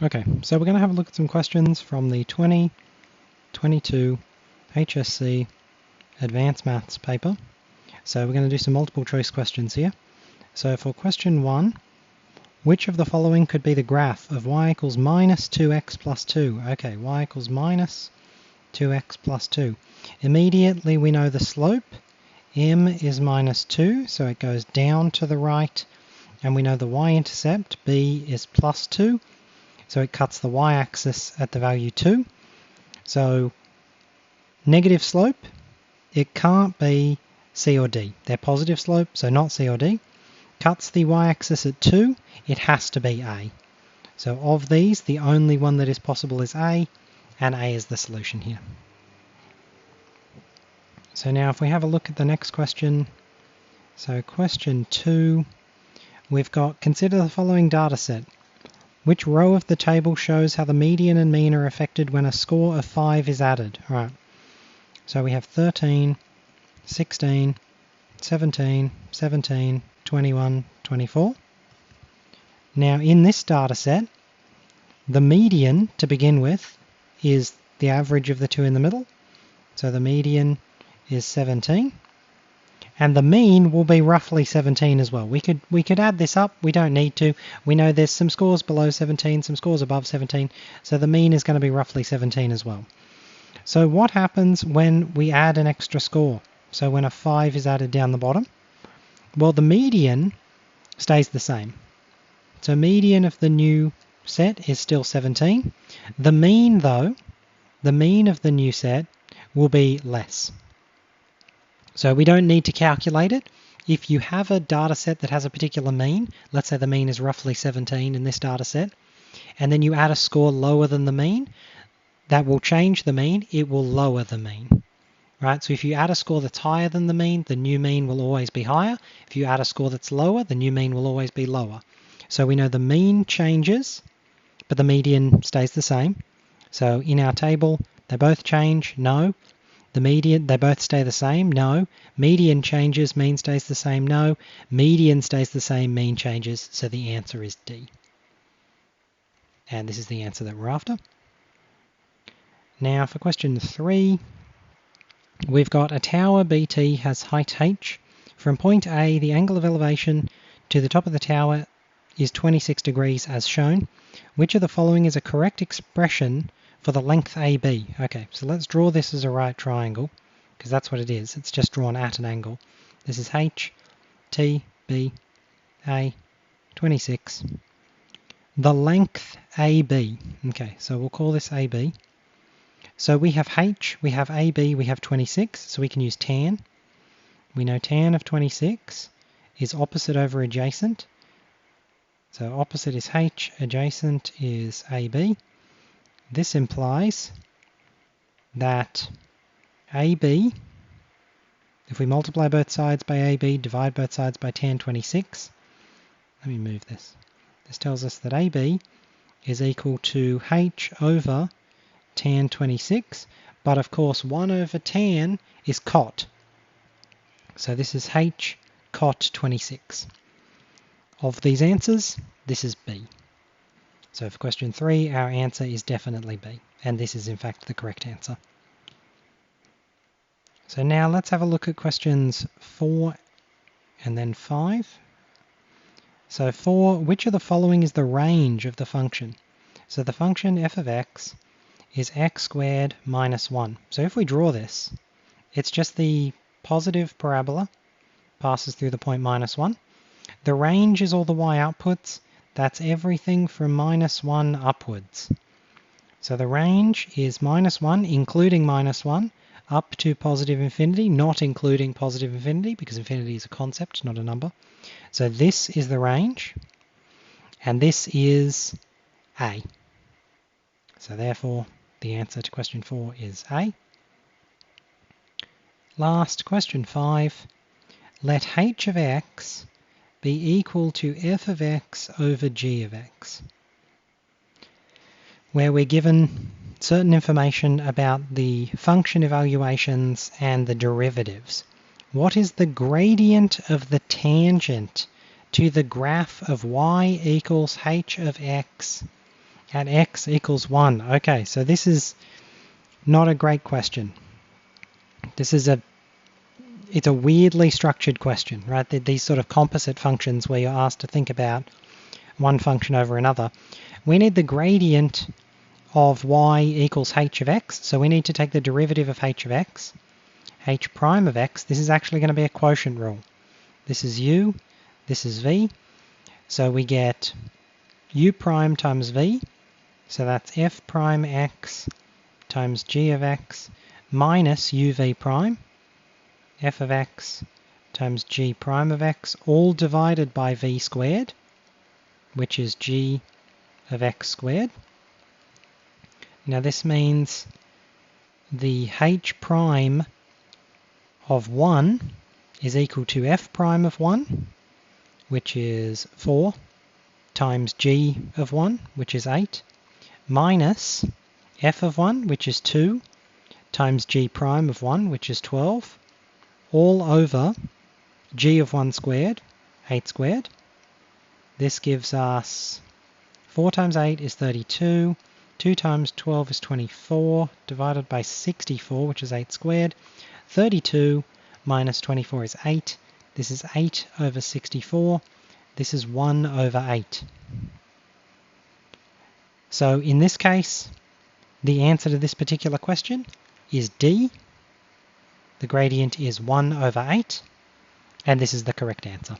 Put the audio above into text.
Okay, so we're going to have a look at some questions from the 2022 HSC Advanced Maths paper. So we're going to do some multiple choice questions here. So for question 1, which of the following could be the graph of y equals minus 2x plus 2? Okay, y equals minus 2x plus 2. Immediately we know the slope. M is minus 2, so it goes down to the right. And we know the y-intercept, b, is plus 2. So it cuts the y-axis at the value 2. So negative slope, it can't be C or D. They're positive slope, so not C or D. Cuts the y-axis at 2, it has to be A. So of these, the only one that is possible is A, and A is the solution here. So now if we have a look at the next question, so question 2, we've got, consider the following data set. Which row of the table shows how the median and mean are affected when a score of 5 is added? All right. So we have 13, 16, 17, 17, 21, 24. Now in this data set, the median to begin with is the average of the two in the middle. So the median is 17. And the mean will be roughly 17 as well. We could add this up. We don't need to. We know there's some scores below 17, some scores above 17. So the mean is going to be roughly 17 as well. So what happens when we add an extra score? So when a 5 is added down the bottom? Well, the median stays the same. So median of the new set is still 17. The mean, though, the mean of the new set will be less. So we don't need to calculate it. If you have a data set that has a particular mean, let's say the mean is roughly 17 in this data set, and then you add a score lower than the mean, that will change the mean, it will lower the mean. Right? So if you add a score that's higher than the mean mean will always be higher. If you add a score that's lower, the new mean will always be lower. So we know the mean changes, but the median stays the same. So in our table, they both change, no. The median, they both stay the same, no. Median changes, mean stays the same, no. Median stays the same, mean changes, so the answer is D. And this is the answer that we're after. Now for question 3, we've got a tower BT has height h. From point A, the angle of elevation to the top of the tower is 26 degrees as shown. Which of the following is a correct expression for the length AB? Okay, so let's draw this as a right triangle, because that's what it is. It's just drawn at an angle. This is H, T, B, A, 26. The length AB. Okay, so we'll call this AB. So we have H, we have AB, we have 26, so we can use tan. We know tan of 26 is opposite over adjacent. So opposite is H, adjacent is AB. This implies that AB, if we multiply both sides by AB, divide both sides by tan 26, let me move this. This tells us that AB is equal to H over tan 26, but of course 1 over tan is cot. So this is H cot 26. Of these answers, this is B. So for question 3, our answer is definitely B, and this is in fact the correct answer. So now let's have a look at questions 4 and then 5. So 4, which of the following is the range of the function? So the function f of x is x squared minus 1. So if we draw this, it's just the positive parabola passes through the point minus 1. The range is all the y outputs. That's everything from minus 1 upwards. So the range is minus 1, including minus 1, up to positive infinity, not including positive infinity, because infinity is a concept, not a number. So this is the range, and this is A. So therefore, the answer to question 4 is A. Last, question 5. Let h of x be equal to f of x over g of x, where we're given certain information about the function evaluations and the derivatives. What is the gradient of the tangent to the graph of y equals h of x at x equals 1. Okay, so this is not a great question. It's a weirdly structured question, right? These sort of composite functions where you're asked to think about one function over another. We need the gradient of y equals h of x, so we need to take the derivative of h of x. H prime of x, this is actually going to be a quotient rule. This is u, this is v, so we get u prime times v, so that's f prime x times g of x minus uv prime, f of x times g prime of x, all divided by v squared, which is g of x squared. Now this means the h prime of 1 is equal to f prime of 1, which is 4, times g of 1, which is 8, minus f of 1, which is 2, times g prime of 1, which is 12, all over g of 1 squared, 8 squared. This gives us 4 times 8 is 32, 2 times 12 is 24, divided by 64, which is 8 squared. 32 minus 24 is 8. This is 8 over 64. This is 1 over 8. So in this case, the answer to this particular question is D. The gradient is 1 over 8, and this is the correct answer.